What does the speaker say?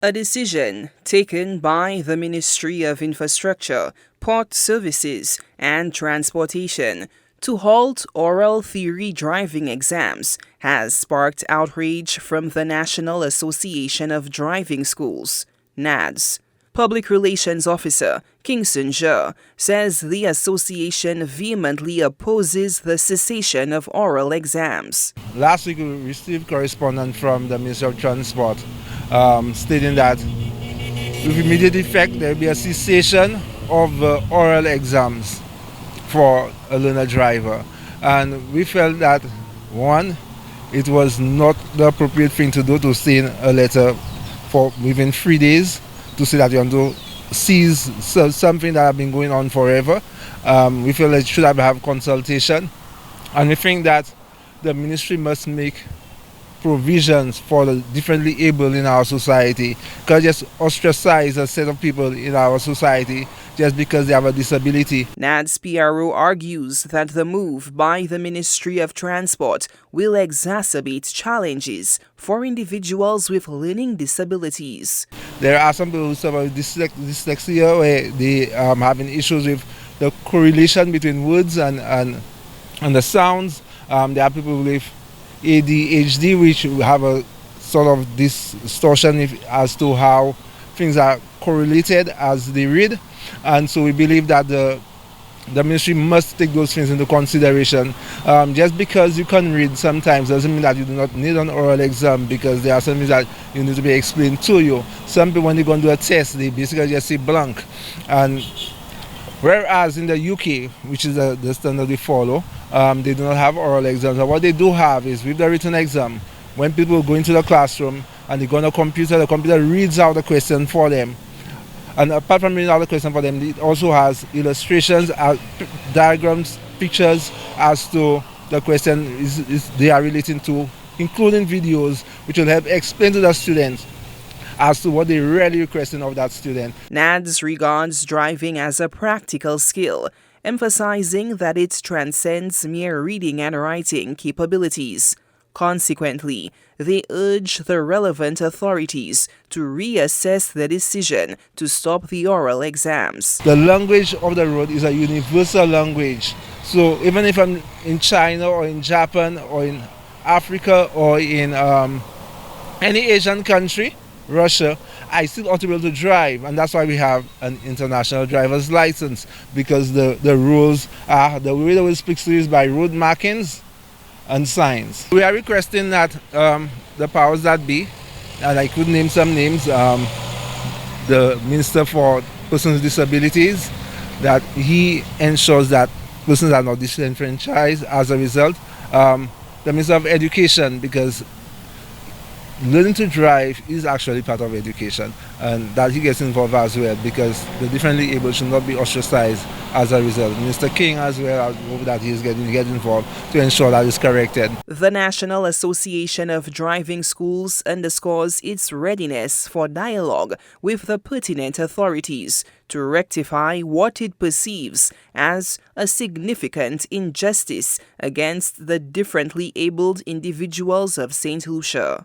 A decision taken by the Ministry of Infrastructure, Port Services and Transportation to halt oral theory driving exams has sparked outrage from the National Association of Driving Schools, Nads. Public Relations Officer Kingston Zhe says the association vehemently opposes the cessation of oral exams. Last week we received correspondence from the Ministry of Transport stating that with immediate effect there will be a cessation of oral exams for a learner driver. And we felt that, one, it was not the appropriate thing to do to send a letter for within 3 days to say that you want to cease something that has been going on forever. We feel that it should have consultation, and we think that the ministry must make provisions for the differently able in our society, because just ostracize a set of people in our society just because they have a disability. Nads PRO argues that the move by the Ministry of Transport will exacerbate challenges for individuals with learning disabilities. There are some people who suffer with dyslexia where they having issues with the correlation between words and the sounds. There are people with ADHD which have a sort of distortion as to how things are correlated as they read, and so we believe that the ministry must take those things into consideration. Just because you can read sometimes doesn't mean that you do not need an oral exam, because there are some things that you need to be explained to you. Some people, when they go and do a test, they basically just say blank, and whereas in the UK, which is the standard they follow, they do not have oral exams. And what they do have is, with the written exam, when people go into the classroom and they go on the computer reads out the question for them. And apart from reading out the question for them, it also has illustrations, diagrams, pictures as to the question they are relating to, including videos which will help explain to the students as to what they really requesting of that student. Nads regards driving as a practical skill, emphasizing that it transcends mere reading and writing capabilities. Consequently, they urge the relevant authorities to reassess the decision to stop the oral exams. The language of the road is a universal language. So even if I'm in China or in Japan or in Africa or in any Asian country, Russia, I still ought to be able to drive, and that's why we have an international driver's license, because the rules are, the way the way it speaks to you is by road markings and signs. We are requesting that the powers that be, and I could name some names, the Minister for Persons with Disabilities, that he ensures that persons are not disenfranchised as a result. The Minister of Education, because learning to drive is actually part of education, and that he gets involved as well, because the differently able should not be ostracized as a result. Mr. King as well, I hope that he's getting involved to ensure that it's corrected. The National Association of Driving Schools underscores its readiness for dialogue with the pertinent authorities to rectify what it perceives as a significant injustice against the differently abled individuals of St. Lucia.